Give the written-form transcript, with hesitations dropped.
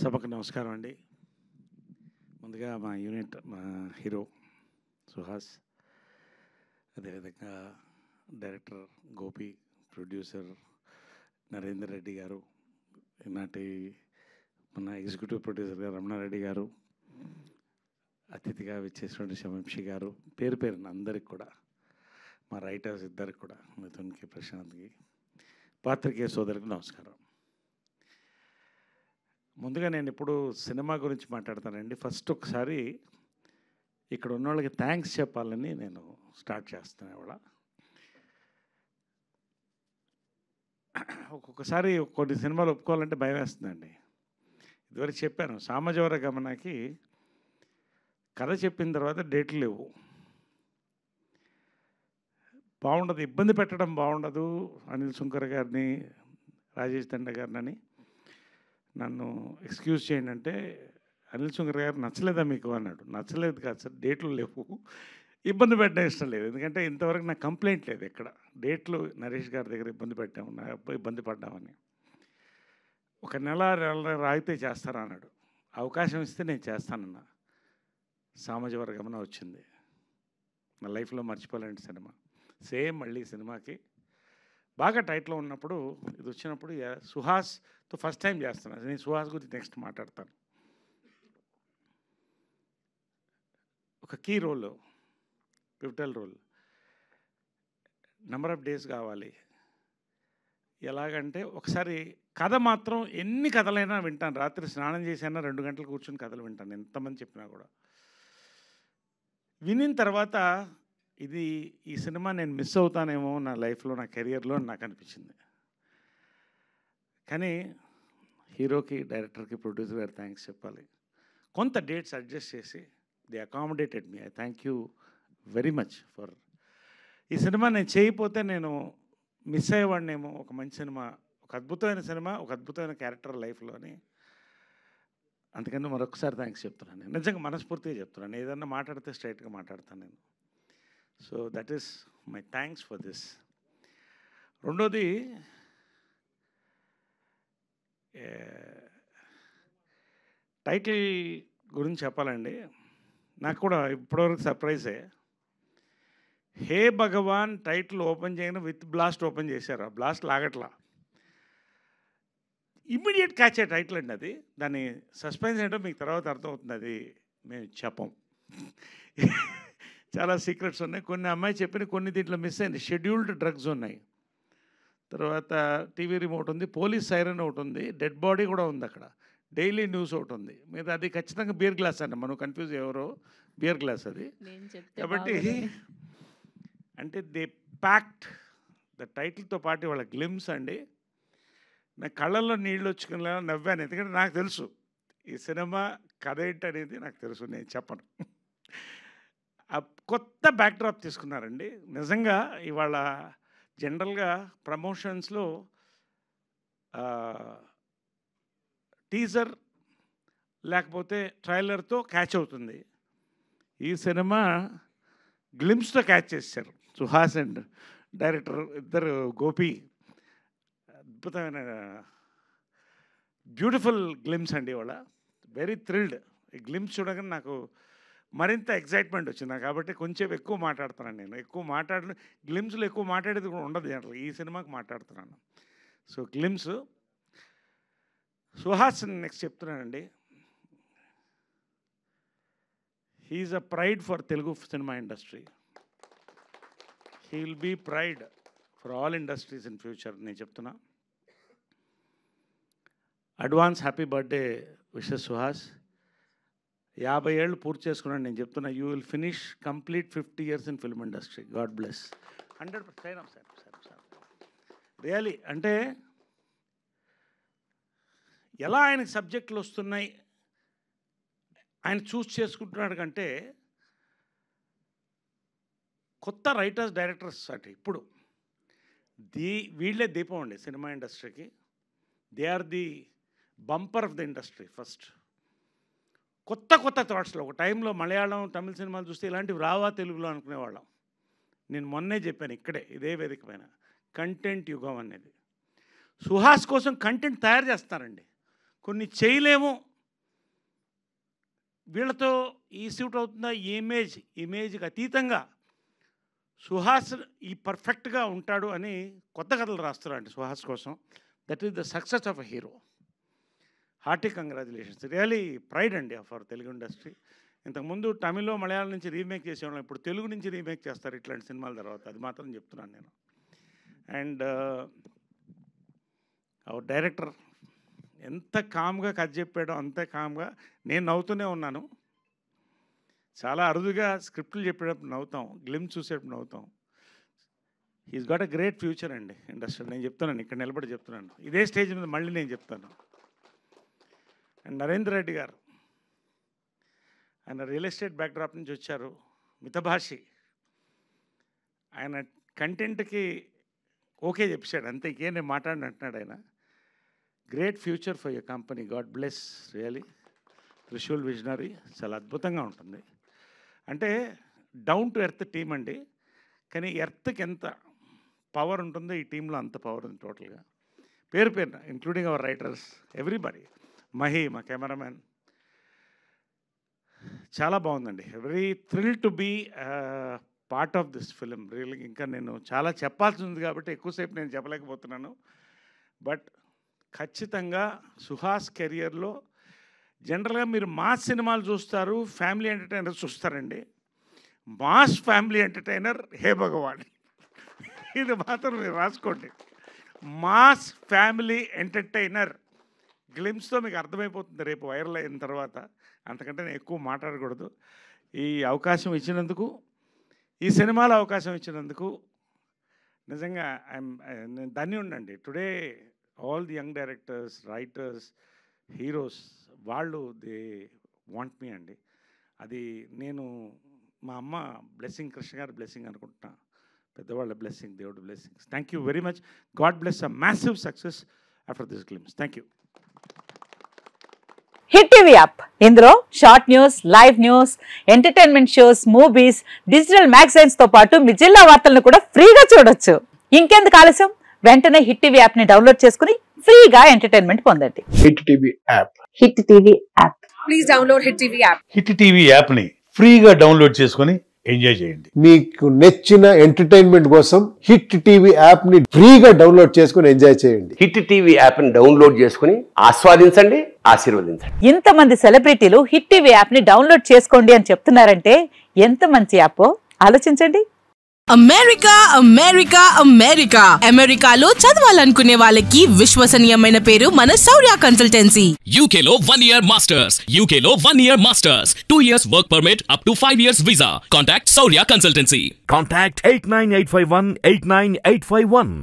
సభకు నమస్కారం అండి. ముందుగా మా యూనిట్ మా హీరో సుహాస్, అదేవిధంగా డైరెక్టర్ గోపి, ప్రొడ్యూసర్ నరేందర్ రెడ్డి గారు, ఈనాటి మన ఎగ్జిక్యూటివ్ ప్రొడ్యూసర్గా రమణారెడ్డి గారు, అతిథిగా విచ్చేసినటువంటి శవంశి గారు, పేరు పేరున అందరికి కూడా, మా రైటర్స్ ఇద్దరికి కూడా, మిథున్కి, ప్రశాంత్కి, పాత్రికేయ సోదరికి నమస్కారం. ముందుగా నేను ఇప్పుడు సినిమా గురించి మాట్లాడతానండి. ఫస్ట్ ఒకసారి ఇక్కడ ఉన్న వాళ్ళకి థ్యాంక్స్ చెప్పాలని నేను స్టార్ట్ చేస్తాను. ఇవాళ ఒక్కొక్కసారి కొన్ని సినిమాలు ఒప్పుకోవాలంటే భయం వేస్తుందండి. ఇదివరకు చెప్పాను, సామాజిక గమనకి కథ చెప్పిన తర్వాత డేట్లు లేవు, బాగుండదు, ఇబ్బంది పెట్టడం బాగుండదు. అనిల్ సుంకర్ గారిని, రాజేష్ దండ గారిని నన్ను ఎక్స్క్యూజ్ చేయండి అంటే, అనిల్ సుంకర్ గారు నచ్చలేదా మీకు అన్నాడు. నచ్చలేదు కాదు సార్, డేట్లు లేవు, ఇబ్బంది పెట్టడం ఇష్టం లేదు. ఎందుకంటే ఇంతవరకు నాకు కంప్లైంట్ లేదు ఎక్కడ. డేట్లు నరేష్ గారి దగ్గర ఇబ్బంది పెట్టాము, నా ఇబ్బంది పడ్డామని. ఒక నెల రాయితే చేస్తారా అన్నాడు. అవకాశం ఇస్తే నేను చేస్తానన్నా. సామాజిక గమనం వచ్చింది, నా లైఫ్లో మర్చిపోలేని సినిమా. సేమ్ మళ్ళీ సినిమాకి బాగా టైట్లో ఉన్నప్పుడు ఇది వచ్చినప్పుడు సుహాస్తో ఫస్ట్ టైం చేస్తున్నాను. నేను సుహాస్ గురించి నెక్స్ట్ మాట్లాడతాను. ఒక key role, pivotal role, number of days కావాలి. ఎలాగంటే ఒకసారి కథ మాత్రం ఎన్ని కథలైనా వింటాను. రాత్రి స్నానం చేసైనా 2 గంటలు కూర్చొని కథలు వింటాను, ఎంతమంది చెప్పినా కూడా. వినిన తర్వాత ఈ సినిమా నేను మిస్ అవుతానేమో నా లైఫ్లో, నా కెరియర్లో అని నాకు అనిపించింది. కానీ హీరోకి, డైరెక్టర్కి, ప్రొడ్యూసర్ గారు థ్యాంక్స్ చెప్పాలి. కొంత డేట్స్ అడ్జస్ట్ చేసి they accommodated me. I thank you very much for. ఈ సినిమా నేను చేయకపోతే నేను మిస్ అయ్యేవాడినేమో. ఒక మంచి సినిమా, ఒక అద్భుతమైన సినిమా, ఒక అద్భుతమైన క్యారెక్టర్ లైఫ్లోని. అందుకని మరొకసారి థ్యాంక్స్ చెప్తున్నాను. నేను నిజంగా మనస్ఫూర్తిగా చెప్తున్నాను. ఏదన్నా మాట్లాడితే స్ట్రైట్గా మాట్లాడతాను నేను. So that is my thanks for this. రెండోది, టైటిల్ గురించి చెప్పాలండి. నాకు కూడా ఇప్పటివరకు సర్ప్రైజే. హే భగవాన్ టైటిల్ ఓపెన్ చేయగానే విత్ బ్లాస్ట్ ఓపెన్ చేశారు. ఆ బ్లాస్ట్ లాగట్లా, ఇమ్మీడియట్ క్యాచ్ అయ్యే టైటిల్ అండి అది. దాని సస్పెన్స్ ఏంటో మీకు తర్వాత అర్థమవుతుంది, అది మేము చెప్పం. చాలా సీక్రెట్స్ ఉన్నాయి. కొన్ని అమ్మాయి చెప్పిన, కొన్ని దీంట్లో మిస్ అయింది. షెడ్యూల్డ్ డ్రగ్స్ ఉన్నాయి, తర్వాత టీవీ రిమోట్ ఉంది, పోలీస్ సైరన్ ఒకటి ఉంది, డెడ్ బాడీ కూడా ఉంది అక్కడ, డైలీ న్యూస్ ఒకటి ఉంది. మీద అది ఖచ్చితంగా బియర్ గ్లాస్ అండి, మనం కన్ఫ్యూజ్ ఎవరో, బియర్ గ్లాస్ అది. కాబట్టి అంటే దే ప్యాక్ట్ ద టైటిల్తో పాటు వాళ్ళ గ్లిమ్స్ అండి. నా కళ్ళల్లో నీళ్ళు వచ్చుకునేలా నవ్వాను. ఎందుకంటే నాకు తెలుసు ఈ సినిమా కథ ఏంటనేది నాకు తెలుసు, నేను చెప్పను. కొత్త బ్యాక్డ్రాప్ తీసుకున్నారండి నిజంగా. ఇవాళ జనరల్గా ప్రమోషన్స్లో టీజర్ లేకపోతే ట్రైలర్తో క్యాచ్ అవుతుంది. ఈ సినిమా గ్లిమ్స్తో క్యాచ్ చేశారు సుహాస్ అండ్ డైరెక్టర్ ఇద్దరు, గోపి. అద్భుతమైన బ్యూటిఫుల్ గ్లిమ్స్ అండి. ఇవాళ వెరీ థ్రిల్డ్. ఈ గ్లిమ్స్ చూడగానే నాకు మరింత ఎగ్జైట్మెంట్ వచ్చింది. కాబట్టి కొంచెం ఎక్కువ మాట్లాడుతున్నాను నేను. గ్లిమ్స్లో ఎక్కువ మాట్లాడేది కూడా ఉండదు జనరల్. ఈ సినిమాకి మాట్లాడుతున్నాను. సో గ్లిమ్స్ సుహాస్ నెక్స్ట్ చెప్తున్నానండి. He is a pride for Telugu cinema industry. He will be pride for all industries in future. నేను చెప్తున్నా. Advance happy birthday wishes Suhas. 50 ఏళ్ళు పూర్తి చేసుకున్నాను. నేను చెప్తున్నా, you will finish complete 50 years in film industry. God bless. 100% sir really. అంటే ఎలా ఆయనకి సబ్జెక్టులు వస్తున్నాయి, ఆయన చూస్ చేసుకుంటున్నాడు కంటే, కొత్త రైటర్స్, డైరెక్టర్స్ అంటే ఇప్పుడు వీళ్ళే దీపం అండి సినిమా ఇండస్ట్రీకి. They are the bumper of the industry. First కొత్త థాట్స్లో, ఒక టైంలో మలయాళం, తమిళ సినిమాలు చూస్తే ఇలాంటివి రావా తెలుగులో అనుకునేవాళ్ళం. నేను మొన్నే చెప్పాను ఇక్కడే, ఇదే వేదిక పైన, కంటెంట్ యుగం అనేది. సుహాస్ కోసం కంటెంట్ తయారు చేస్తారండి. కొన్ని చేయలేము, వీళ్ళతో ఈ సూట్ అవుతుందా ఇమేజ్కి అతీతంగా సుహాస్ ఈ పర్ఫెక్ట్గా ఉంటాడు అని కొత్త కథలు రాస్తున్నారండి సుహాస్ కోసం. That is the success of a hero. Hearty congratulations, really pride అండి ఆఫ్ అవర్ తెలుగు ఇండస్ట్రీ. ఇంతకుముందు తమిళ్ మలయాళం నుంచి రీమేక్ చేసేవాళ్ళం, ఇప్పుడు తెలుగు నుంచి రీమేక్ చేస్తారు ఇట్లాంటి సినిమాల తర్వాత. అది మాత్రం చెప్తున్నాను నేను. అండ్ అవర్ డైరెక్టర్ ఎంత కామ్గా కథ చెప్పాడో అంతే కామ్గా నేను నవ్వుతూనే ఉన్నాను. చాలా అరుదుగా స్క్రిప్ట్లు చెప్పేటప్పుడు నవ్వుతాం, గ్లిమ్స్ చూసేటప్పుడు నవ్వుతాం. He's got a great future అండి ఇండస్ట్రీ. నేను చెప్తున్నాను, ఇక్కడ నిలబడి చెప్తున్నాను, ఇదే స్టేజ్ మీద మళ్ళీ నేను చెప్తాను. అండ్ నరేంద్ర రెడ్డి గారు, ఆయన రియల్ ఎస్టేట్ బ్యాక్డ్రాప్ నుంచి వచ్చారు, మితభాషి. ఆయన కంటెంట్కి ఓకే చెప్పాడు అంతే, ఇంకేం నేను మాట్లాడిన అంటున్నాడు ఆయన. Great future for your company, God bless really. Trishul visionary చాలా అద్భుతంగా ఉంటుంది. అంటే డౌన్ టు ఎర్త్ టీం అండి, కానీ ఎర్త్కి ఎంత పవర్ ఉంటుందో ఈ టీంలో అంత పవర్ ఉంది టోటల్గా. పేరు including our writers, everybody. Mahi మా కెమెరామ్యాన్, చాలా బాగుందండి. Very thrill to be part of this film really. ఇంకా నేను చాలా చెప్పాల్సి ఉంది కాబట్టి ఎక్కువసేపు నేను చెప్పలేకపోతున్నాను. బట్ ఖచ్చితంగా సుహాస్ కెరియర్లో జనరల్గా మీరు మాస్ సినిమాలు చూస్తారు, ఫ్యామిలీ ఎంటర్టైనర్ చూస్తారండి. మాస్ ఫ్యామిలీ ఎంటర్టైనర్ హే భగవాన్, ఇది మాత్రం మీరు రాసుకోండి. మాస్ ఫ్యామిలీ ఎంటర్టైనర్ గ్లిమ్స్తో మీకు అర్థమైపోతుంది రేపు వైరల్ అయిన తర్వాత. అంతకంటే నేను ఎక్కువ మాట్లాడకూడదు. ఈ అవకాశం ఇచ్చినందుకు, ఈ సినిమాలో అవకాశం ఇచ్చినందుకు నిజంగా నేను ధన్యుండండి. Today all the young directors, writers, heroes వాళ్ళు దే వాంట్ మీ అండి. అది నేను మా అమ్మ బ్లెస్సింగ్, కృష్ణ గారి బ్లెస్సింగ్ అనుకుంటున్నా, పెద్దవాళ్ళ బ్లెస్సింగ్, దేవుడి blessings. Thank you very much. God bless a massive success after this glimpse. Thank you. Hit TV app, ఇందులో short news, live news, entertainment shows, movies, digital magazines తో పాటు మీ జిల్లా వార్తలను కూడా ఫ్రీగా చూడొచ్చు. ఇంకెందుకు ఆలస్యం, వెంటనే హిట్ టీవీ యాప్ ని డౌన్లోడ్ చేసుకుని ఫ్రీగా ఎంటర్టైన్మెంట్ పొందండి. Hit TV app, hit TV app, please download hit TV app. Hit TV app ని ఫ్రీగా డౌన్లోడ్ చేసుకుని ఎంజాయ్ చేయండి. మీకు నచ్చిన ఎంటర్టైన్మెంట్ కోసం హిట్ టీవీ యాప్ ని ఫ్రీగా డౌన్లోడ్ చేసుకుని ఎంజాయ్ చేయండి. హిట్ టీవీ యాప్ ని డౌన్లోడ్ చేసుకుని ఆస్వాదించండి, ఆశీర్వదించండి. ఇంతమంది సెలబ్రిటీలు హిట్ టీవీ యాప్ ని డౌన్లోడ్ చేసుకోండి అని చెప్తున్నారంటే ఎంత మంచి యాప్ ఆలోచించండి. అమెరికా అమెరికా అమెరికా అమెరికాలో చదవాలనుకునే వాళ్ళకి విశ్వసనీయమైన పేరు మన శౌర్య కన్సల్టెన్సీ. UK లో 1 year masters, UK లో 1 year masters, 2 years work permit up to 5 years visa. Contact Saurya Consultancy. Contact 89851 89851.